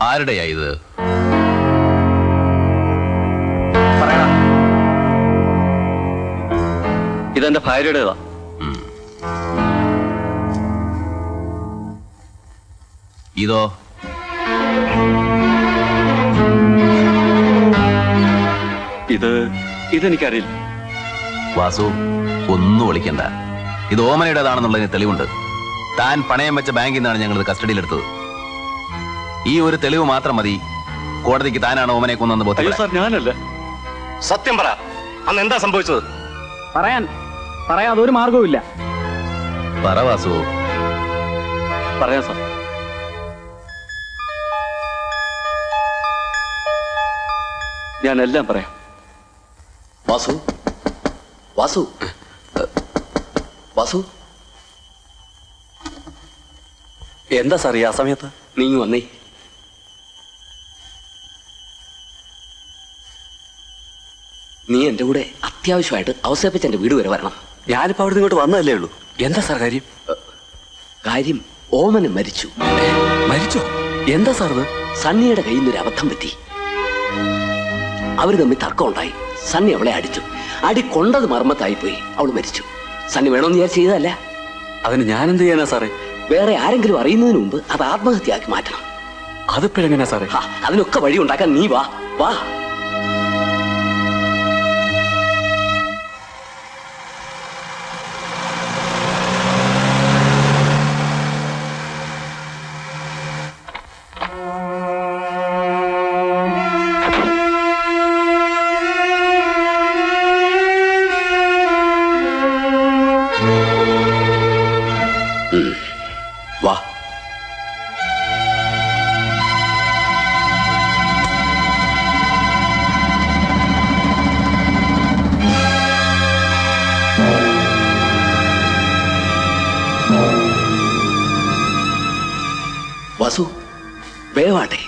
ആരുടെയാ ഇത്? ഇതെന്റെ ഭാര്യയുടേതാ. ഇതോ? ഇതെനിക്കറിയില്ല. വാസു, ഒന്നും വിളിക്കണ്ട. ഇത് ഓമനയുടേതാണെന്നുള്ളതിന് തെളിവുണ്ട്. താൻ പണയം വെച്ച ബാങ്കിൽ നിന്നാണ് ഞങ്ങൾ കസ്റ്റഡിയിലെടുത്തത്. ഈ ഒരു തെളിവ് മാത്രം മതി കോടതിക്ക് താനാണ് ഓമനെ കൊന്നെന്ന് ബോധ്യം. സാർ, ഞാനല്ല. സത്യം പറ, അന്ന് എന്താ സംഭവിച്ചത്? പറയാതെ ഒരു മാർഗവും. പറ വാസു. പറയാം സാർ. ഞാനെല്ലാം പറയാം. വാസു, വാസു, വാസു, എന്താ സാർ ആ സമയത്ത്? നീങ്ങി വന്നേ. നീ എന്റെ കൂടെ അത്യാവശ്യമായിട്ട് ഔസേപ്പച്ചന്റെ വീട് വരെ വരണം. ഞാനിപ്പോ അവിടെ ഇങ്ങോട്ട് വന്നതല്ലേ ഉള്ളൂ. എന്താ സാർ കാര്യം? കാര്യം ഓമന മരിച്ചു. മരിച്ചോ? എന്താ സാർ ഇത്? സണ്ണിയുടെ കയ്യിൽ നിന്നൊരു അബദ്ധം പറ്റി. അവര് തമ്മിൽ തർക്കം ഉണ്ടായി. സണ്ണി അവളെ അടിച്ചു. അടി കൊണ്ടത് മർമ്മത്തായി പോയി. അവൾ മരിച്ചു. സണ്ണി വേണമെന്ന് വിചാരിച്ച് ചെയ്തതല്ല. അതിന് ഞാനെന്ത് ചെയ്യാനാ സാറേ? വേറെ ആരെങ്കിലും അറിയുന്നതിന് മുമ്പ് അത് ആത്മഹത്യയാക്കി മാറ്റണം. അതിപ്പോഴെങ്ങനെയാ സാറേ? അതിനൊക്കെ വഴി ഉണ്ടാക്കാൻ നീ വാ. വാ. വാസു, വേവാട്ടെ.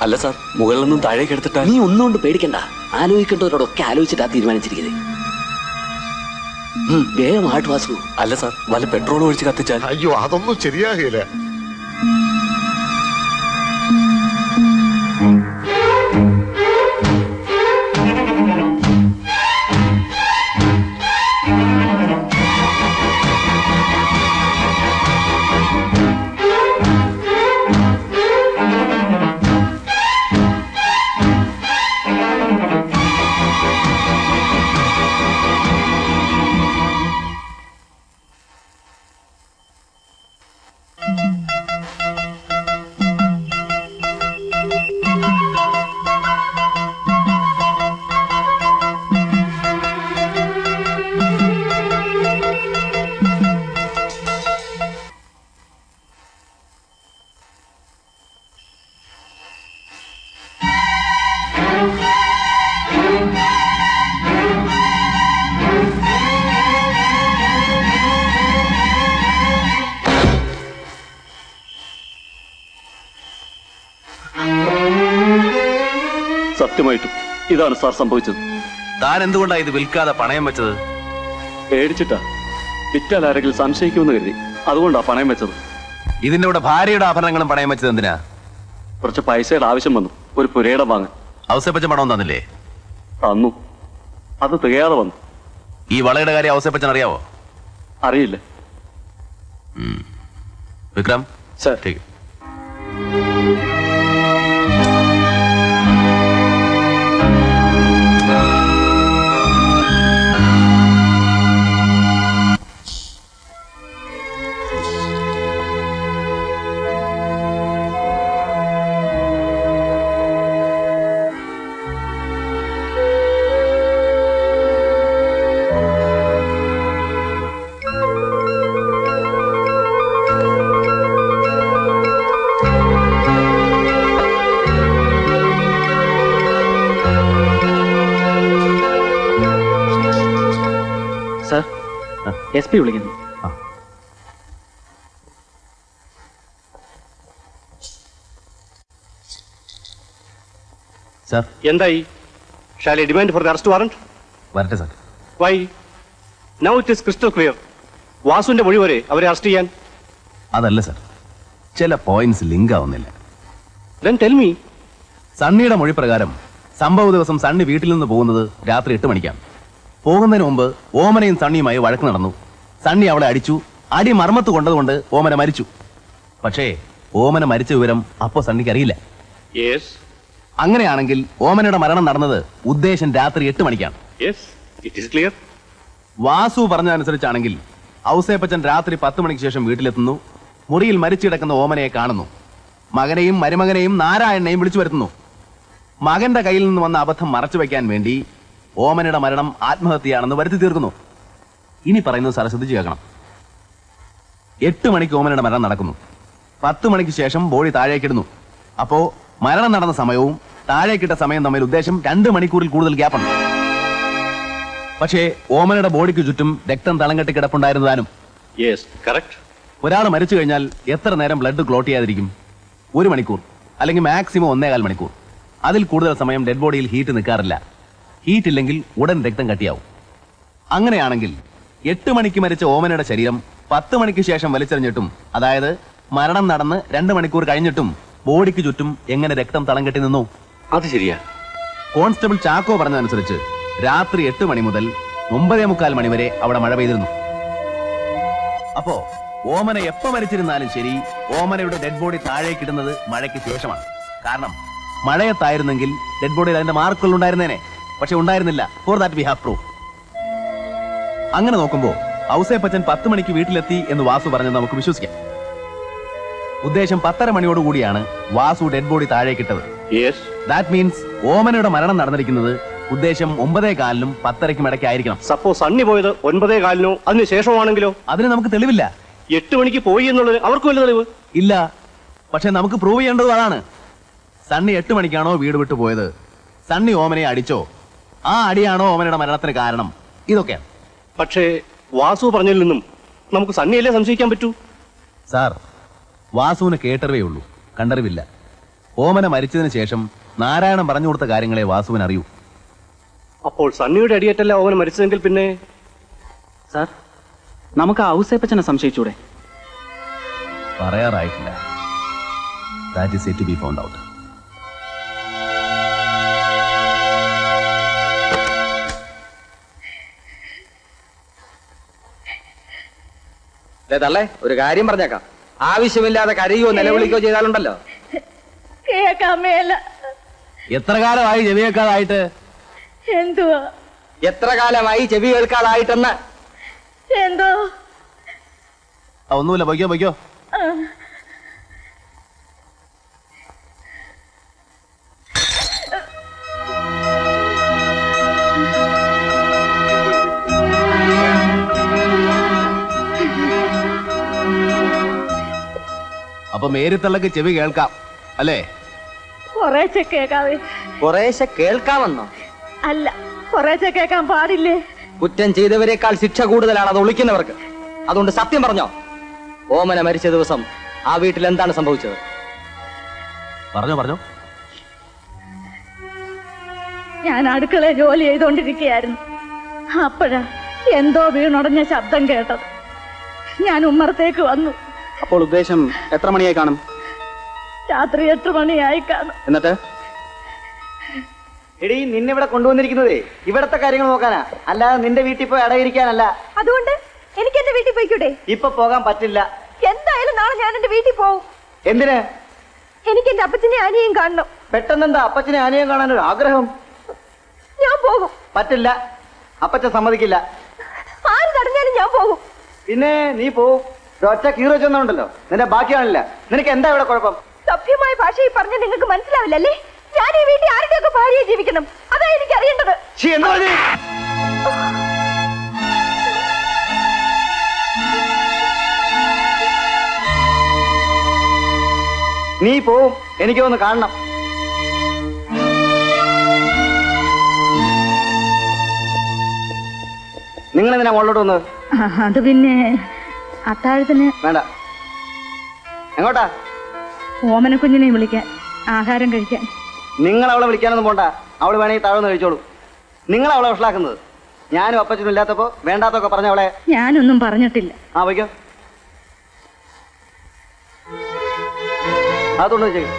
അല്ല സാർ, മുകളിൽ നിന്നും താഴേക്ക് എടുത്തിട്ടാ. നീ ഒന്നുകൊണ്ട് പേടിക്കണ്ട. ആലോചിക്കേണ്ടവരോടൊക്കെ ആലോചിച്ചിട്ടാ തീരുമാനിച്ചിരിക്കുന്നത്. വേഗമായിട്ട് വാസു. അല്ല സാർ, വല്ല പെട്രോൾ ഒഴിച്ച് കത്തിച്ചാൽ? അയ്യോ, അതൊന്നും ശരിയാകില്ല. സത്യമായിട്ടും ഇതാണ് സാർ സംഭവിച്ചത്. താൻ എന്തുകൊണ്ടാണ് ഇത് വിൽക്കാതെ പണയം വെച്ചത്? പേടിച്ചിട്ടാ. വിറ്റാൽ ആരെങ്കിലും സംശയിക്കുമെന്ന് കരുതി. അതുകൊണ്ടാ പണയം വെച്ചത്. ഇതിന്റെ കൂടെ ഭാര്യയുടെ ആഭരണങ്ങളും പണയം വെച്ചത് എന്തിനാ? കുറച്ച് പൈസയുടെ ആവശ്യം വന്നു. ഒരു പുരയിടം വാങ്ങാൻ. ഔസേപ്പച്ചൻ പണവും തന്നില്ലേ? തന്നു. അത് തികയാതെ വന്നു. ഈ വളയുടെ കാര്യം ഔസേപ്പച്ചൻ അറിയാവോ? അറിയില്ല. വിക്രം സാർ. SP വിളിക്കുന്നു. സാർ, എന്തായി? Shall I demand for the arrest warrant? വരട്ടെ sir. Why? Now it is crystal clear. വാസുവിന്റെ മൊഴി വരെ അവരെ അറസ്റ്റ് ചെയ്യാൻ. അതല്ല സാർ, ചില പോയിന്റ്സ് ലിങ്ക് ആവുന്നില്ല. Then tell me. സണ്ണിയുടെ മൊഴി പ്രകാരം സംഭവ ദിവസം സണ്ണി വീട്ടിൽ നിന്ന് പോകുന്നത് രാത്രി 8 മണിക്കാണ്. പോകുന്നതിന് മുമ്പ് ഓമനയും സണ്ണിയുമായി വഴക്ക് നടന്നു. സണ്ണി അവളെ അടിച്ചു. അടി മർമ്മത്ത് കൊണ്ടതുകൊണ്ട് ഓമന മരിച്ചു. പക്ഷേ ഓമന മരിച്ച വിവരം അപ്പോ സണ്ണിക്ക് അറിയില്ല. Yes. അങ്ങനെയാണെങ്കിൽ ഓമനയുടെ മരണം നടന്നത് ഉദ്ദേശം രാത്രി 8 മണിക്കാണ്. Yes. It is clear. Vasu പറഞ്ഞതനുസരിച്ചാണെങ്കിൽ Ouseppachan രാത്രി 10 മണിക്ക് ശേഷം വീട്ടിലെത്തുന്നു. മുറിയിൽ മരിച്ചു കിടക്കുന്ന ഓമനയെ കാണുന്നു. മകനെയും മരുമകനെയും നാരായണനെയും വിളിച്ചു വരുത്തുന്നു. മകന്റെ കയ്യിൽ നിന്ന് വന്ന അബദ്ധം മറച്ചു വയ്ക്കാൻ വേണ്ടി ഓമനയുടെ മരണം ആത്മഹത്യയാണെന്ന് വരുത്തി തീർക്കുന്നു. ഇനി പറയുന്നത് സരസ്വതിച്ച് കേൾക്കണം. 8 മണിക്ക് ഓമനയുടെ മരണം നടക്കുന്നു. 10 മണിക്ക് ശേഷം ബോഡി താഴേക്കിടുന്നു. അപ്പോ മരണം നടന്ന സമയവും താഴേക്കിട്ട സമയം തമ്മിൽ ഉദ്ദേശം 2 മണിക്കൂറിൽ കൂടുതൽ ഗ്യാപ്പുണ്ട്. പക്ഷേ ഓമനയുടെ ബോഡിക്ക് ചുറ്റും രക്തം തളം കെട്ടി കിടപ്പുണ്ടായിരുന്നതാനും. Yes. Correct. ഒരാൾ മരിച്ചു കഴിഞ്ഞാൽ എത്ര നേരം ബ്ലഡ് ക്ലോട്ട് ചെയ്യാതിരിക്കും? 1 മണിക്കൂർ അല്ലെങ്കിൽ മാക്സിമം 1.25 മണിക്കൂർ. അതിൽ കൂടുതൽ സമയം ഡെഡ് ബോഡിയിൽ ഹീറ്റ് നിൽക്കാറില്ല. ഹീറ്റ് ഇല്ലെങ്കിൽ ഉടൻ രക്തം കട്ടിയാവും. അങ്ങനെയാണെങ്കിൽ 8 മണിക്ക് മരിച്ച ഓമനയുടെ ശരീരം 10 മണിക്ക് ശേഷം വലിച്ചെറിഞ്ഞിട്ടും, അതായത് മരണം നടന്ന് 2 മണിക്കൂർ കഴിഞ്ഞിട്ടും ബോഡിക്ക് ചുറ്റും എങ്ങനെ രക്തം തളം കെട്ടി നിന്നു? അത് ശരിയാ. കോൺസ്റ്റബിൾ ചാക്കോ പറഞ്ഞതനുസരിച്ച് രാത്രി 8 മണി മുതൽ 9:45 മണി വരെ അവിടെ മഴ പെയ്തിരുന്നു. അപ്പോ ഓമന എപ്പോ മരിച്ചിരുന്നാലും ശരി, ഓമനയുടെ ഡെഡ് ബോഡി താഴേക്കിടുന്നത് മഴയ്ക്ക് ശേഷമാണ്. കാരണം മഴയത്തായിരുന്നെങ്കിൽ ഡെഡ് ബോഡിയിൽ അതിന്റെ മാർക്കുകൾ ഉണ്ടായിരുന്നേനെ. പക്ഷെ ഉണ്ടായിരുന്നില്ല. For that we have proof. അങ്ങനെ നോക്കുമ്പോ ഔസേപ്പച്ചൻ 10 മണിക്ക് വീട്ടിലെത്തി എന്ന് വാസു പറഞ്ഞത് നമുക്ക് വിശ്വസിക്കാം. ഉദ്ദേശം 10:30 മണിയോടുകൂടിയാണ് വാസു ഡെഡ് ബോഡി താഴേക്കിട്ടത്. Yes. ദാറ്റ് മീൻസ് ഓമനയുടെ മരണം നടന്നിരിക്കുന്നത് ഉദ്ദേശം 9:15-നും 10:30-ക്കും ഇടയ്ക്കായിരിക്കണം. സപ്പോസ് സണ്ണി പോയത് 9:15-നോ അതിന് ശേഷമാണെങ്കിലോ? അതിന് നമുക്ക് തെളിവില്ല. 8 മണിക്ക് പോയി എന്നുള്ളത് അവർക്ക് വല്ല തെളിവ് ഇല്ല. പക്ഷെ നമുക്ക് പ്രൂവ് ചെയ്യേണ്ടത് അതാണ്. സണ്ണി 8 മണിക്കാണോ വീട് വിട്ടു പോയത്? സണ്ണി ഓമനയെ അടിച്ചോ? ആ അടിയാണോ ഓമനയുടെ മരണത്തിന് കാരണം? ഇതൊക്കെയാണ്. പക്ഷേ വാസു പറഞ്ഞതിൽ നിന്നും നമുക്ക് സണ്ണിയല്ലേ സംശയിക്കാൻ പറ്റൂ? സാർ, വാസുവിന് കേട്ടറിവേ ഉള്ളൂ, കണ്ടറിവില്ല. ഓമന മരിച്ചതിന് ശേഷം നാരായണൻ പറഞ്ഞു കൊടുത്ത കാര്യങ്ങളെ വാസുവിന് അറിയൂ. അപ്പോൾ സണ്ണിയുടെ അടിയേറ്റല്ല ഓമന മരിച്ചതെങ്കിൽ പിന്നെ സാർ, നമുക്ക് ആ ഔസേപ്പച്ചനെ സംശയിച്ചൂടെ? പറയാറായിട്ടില്ല. That is yet to be found out. തള്ളേ, ഒരു കാര്യം പറഞ്ഞേക്കാം. ആവശ്യമില്ലാതെ കരയോ നിലവിളിക്കോ ചെയ്താലുണ്ടല്ലോ. എത്ര കാലമായി ചെവി കേൾക്കാതായിട്ട്? എന്തുവാ? എത്ര കാലമായി ചെവി കേൾക്കാതായിട്ടെന്ന്? എന്തോ ഒന്നുമില്ല, പൊയ്ക്കോ പൊയ്ക്കോ. അപ്പൊ മേരിത്തള്ളക്ക് ചെവി കേൾക്കാം അല്ലേ? കുറേശ്ശെ കേൾക്കാവേ. കുറേശ്ശെ കേൾക്കാമെന്നോ? അല്ല, കുറേശ്ശെ കേൾക്കാൻ പാടില്ലേ? കുറ്റം ചെയ്തവരെക്കാൾ ശിക്ഷ കൂടുതലാണ് അത് ഒളിക്കുന്നവർക്ക്. അതുകൊണ്ട് സത്യം പറഞ്ഞോ, ഓമന മരിച്ച ദിവസം ആ വീട്ടിൽ എന്താണ് സംഭവിച്ചത്? പറഞ്ഞോ പറഞ്ഞോ. ഞാൻ അടുക്കളയിൽ ജോലി ചെയ്തോണ്ടിരിക്കുകയായിരുന്നു. അപ്പോഴാ എന്തോ വീണുടഞ്ഞ ശബ്ദം കേട്ടത്. ഞാൻ ഉമ്മറത്തേക്ക് വന്നു. അപ്പോൾ ഉദ്ദേശം എത്ര മണിയായി കാണും? രാത്രി 8 മണിയായി കാണും. എന്നിട്ട് എടീ, നിന്നിവിടെ കൊണ്ടുവന്നിരിക്കുന്നതേ ഇവിടത്തെ കാര്യങ്ങൾ നോക്കാനാ, അല്ലാതെ നിന്റെ വീട്ടിൽ പോയി അടയിരിക്കാനല്ല. അതുകൊണ്ട് എനിക്ക് എന്റെ വീട്ടിൽ പോയിക്കൂടെ? ഇപ്പൊ പോകാൻ പറ്റില്ല. എന്തായാലും നാളെ ഞാൻ എന്റെ വീട്ടിൽ പോകും. എന്തിന്? എനിക്ക് എന്റെ അപ്പച്ചനെ അനിയും കാണണം. പെട്ടെന്നെന്താ അപ്പച്ചനെ ആനയും കാണാനൊരു ആഗ്രഹം? ഞാൻ പോകും. പറ്റില്ല, അപ്പച്ചൻ സമ്മതിക്കില്ല. ആര് തടഞ്ഞാലും ഞാൻ പോകും. പിന്നെ നീ പോവും. ഒറ്റ കീറോ ചെന്നുണ്ടല്ലോ, നിന്റെ ബാക്കിയാണില്ല. നിനക്ക് എന്താ ഇവിടെ കുഴപ്പം? സഭ്യമായ ഭാഷയിൽ പറഞ്ഞ നിങ്ങൾക്ക് മനസ്സിലാവില്ലല്ലേ? ഞാൻ ഈ വീട്ടിൽ ആരുടെയൊക്കെ ഭാര്യയെ ജീവിക്കണം, അതാ എനിക്ക് അറിയേണ്ടത്. നീ പോവും, എനിക്കൊന്ന് കാണണം. നിങ്ങൾ എന്തിനാ മുകളിലോട്ട് വന്നത്? അത് പിന്നെ അത്താഴത്തിന്. വേണ്ട. എങ്ങോട്ടാ? ഓമന കുഞ്ഞിനെ വിളിക്കാൻ, ആഹാരം കഴിക്കാൻ. നിങ്ങൾ അവളെ വിളിക്കാനൊന്നും പോണ്ട. അവള് വേണമെങ്കിൽ താഴെന്ന് കഴിച്ചോളൂ. നിങ്ങൾ അവളെ വഷളാക്കുന്നത്. ഞാനും അപ്പച്ചനും ഇല്ലാത്തപ്പോ വേണ്ടാത്തൊക്കെ പറഞ്ഞ അവളെ. ഞാനൊന്നും പറഞ്ഞിട്ടില്ല. ആ വയ്ക്കോ. അതൊന്നും വെച്ചേക്കും.